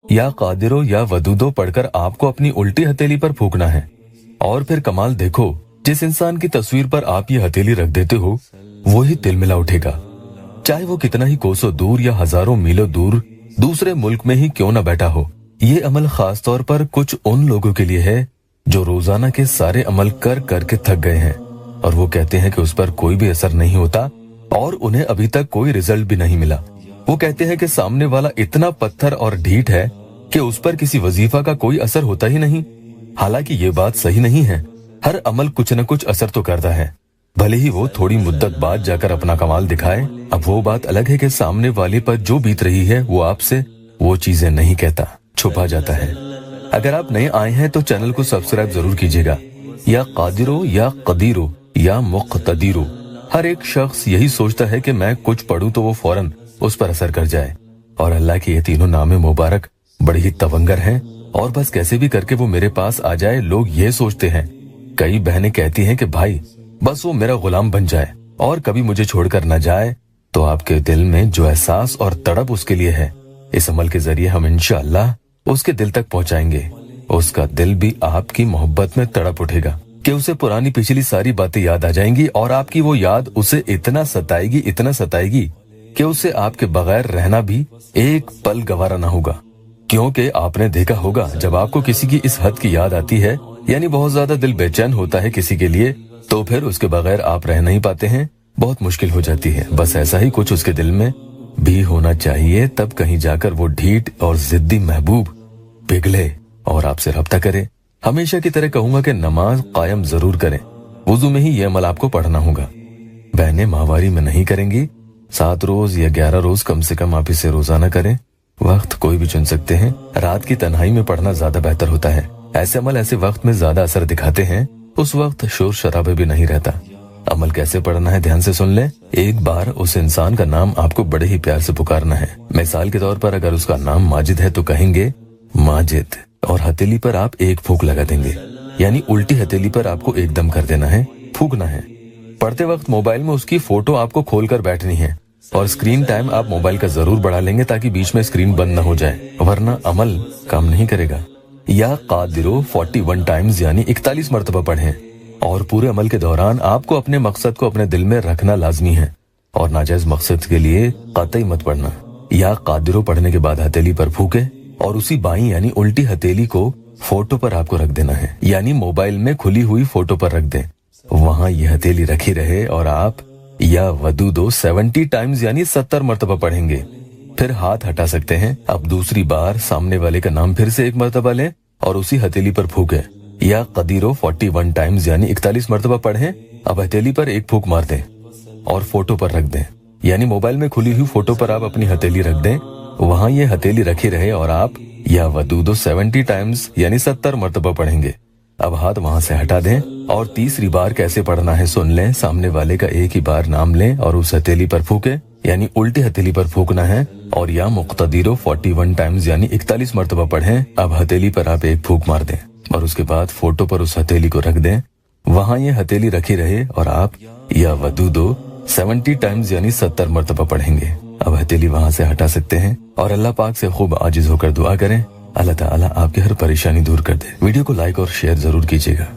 या कादिरो या वदूदो पढ़कर आपको अपनी उल्टी हथेली पर फूकना है। और फिर कमाल देखो, जिस इंसान की तस्वीर पर आप ये हथेली रख देते हो वो ही तिलमिला उठेगा, चाहे वो कितना ही कोसों दूर या हजारों मीलों दूर दूसरे मुल्क में ही क्यों न बैठा हो। ये अमल खास तौर पर कुछ उन लोगों के लिए है जो रोजाना के सारे अमल कर करके थक गए हैं और वो कहते हैं कि उस पर कोई भी असर नहीं होता और उन्हें अभी तक कोई रिजल्ट भी नहीं मिला। वो कहते हैं कि सामने वाला इतना पत्थर और ढीठ है कि उस पर किसी वजीफा का कोई असर होता ही नहीं। हालांकि ये बात सही नहीं है। हर अमल कुछ न कुछ असर तो करता है, भले ही वो थोड़ी मुद्दत बाद जाकर अपना कमाल दिखाए। अब वो बात अलग है कि सामने वाले पर जो बीत रही है वो आपसे वो चीजें नहीं कहता, छुपा जाता है। अगर आप नए आए हैं तो चैनल को सब्सक्राइब जरूर कीजिएगा। या कादिरो या कदीरो या मुक्तदीरो, हर एक शख्स यही सोचता है कि मैं कुछ पढ़ूं तो वो फौरन उस पर असर कर जाए। और अल्लाह के ये तीनों नामे मुबारक बड़ी ही तवंगर हैं और बस कैसे भी करके वो मेरे पास आ जाए। लोग ये सोचते हैं, कई बहनें कहती हैं कि भाई बस वो मेरा गुलाम बन जाए और कभी मुझे छोड़कर न जाए। तो आपके दिल में जो एहसास और तड़प उसके लिए है, इस अमल के जरिए हम इंशाअल्लाह उसके दिल तक पहुंचाएंगे। उसका दिल भी आपकी मोहब्बत में तड़प उठेगा कि उसे पुरानी पिछली सारी बातें याद आ जाएंगी और आपकी वो याद उसे इतना सताएगी कि उसे आपके बगैर रहना भी एक पल गवारा ना होगा। क्योंकि आपने देखा होगा, जब आपको किसी की इस हद की याद आती है, यानी बहुत ज्यादा दिल बेचैन होता है किसी के लिए, तो फिर उसके बगैर आप रह नहीं पाते हैं, बहुत मुश्किल हो जाती है। बस ऐसा ही कुछ उसके दिल में भी होना चाहिए, तब कहीं जाकर वो ढीठ और जिद्दी महबूब पिघले और आपसे रब्ता करे। हमेशा की तरह कहूंगा कि नमाज कायम जरूर करें, वुजू में ही ये अमल आपको पढ़ना होगा। बहनें माहवारी में नहीं करेंगी, 7 रोज या 11 रोज कम से कम आप इसे रोजाना करें। वक्त कोई भी चुन सकते हैं, रात की तन्हाई में पढ़ना ज्यादा बेहतर होता है। ऐसे अमल ऐसे वक्त में ज्यादा असर दिखाते हैं, उस वक्त शोर शराबे भी नहीं रहता। अमल कैसे पढ़ना है ध्यान से सुन लें। एक बार उस इंसान का नाम आपको बड़े ही प्यार से पुकारना है। मिसाल के तौर पर अगर उसका नाम माजिद है तो कहेंगे माजिद, और हथेली पर आप एक फूंक लगा देंगे, यानी उल्टी हथेली पर आपको एकदम कर देना है, फूंकना है। पढ़ते वक्त मोबाइल में उसकी फोटो आपको खोलकर बैठनी है और स्क्रीन टाइम आप मोबाइल का जरूर बढ़ा लेंगे ताकि बीच में स्क्रीन बंद न हो जाए, वरना अमल काम नहीं करेगा। या कादिरो 41 टाइम्स यानी 41 मरतबा पढ़ें और पूरे अमल के दौरान आपको अपने मकसद को अपने दिल में रखना लाजमी है और नाजायज मकसद के लिए कतई मत पढ़ना। या कादिरो पढ़ने के बाद हथेली पर फूके और उसी बाईं यानी उल्टी हथेली को फोटो पर आपको रख देना है, यानी मोबाइल में खुली हुई फोटो पर रख दें, वहाँ ये हथेली रखी रहे और आप या वदूदो 70 टाइम्स यानी 70 मरतबा पढ़ेंगे। फिर हाथ हटा सकते हैं। अब दूसरी बार सामने वाले का नाम फिर से एक मरतबा लें और उसी हथेली पर फूके। या कदीरो 41 टाइम्स यानी 41 मरतबा पढ़ें। अब हथेली पर एक फूक मार दें और फोटो पर रख दें, यानी मोबाइल में खुली हुई फोटो पर आप अपनी हथेली रख दें, वहाँ ये हथेली रखी रहे और आप या वदूदो 70 टाइम्स यानी 70 मरतबा पढ़ेंगे। अब हाथ वहाँ से हटा दें और तीसरी बार कैसे पढ़ना है सुन लें। सामने वाले का एक ही बार नाम लें और उस हथेली पर फूके, यानी उल्टी हथेली पर फूकना है। और या मुक्तदीरो 41 टाइम्स यानी 41 मरतबा पढ़ें। अब हथेली पर आप एक फूक मार दें और उसके बाद फोटो पर उस हथेली को रख दें, वहाँ ये हथेली रखी रहे और आप या वदूदो 70 टाइम्स यानी 70 मरतबा पढ़ेंगे। अब हथेली वहाँ से हटा सकते हैं और अल्लाह पाक से खूब आजिज होकर दुआ करें, अल्लाह ताला आपकी हर परेशानी दूर कर दे। वीडियो को लाइक और शेयर जरूर कीजिएगा।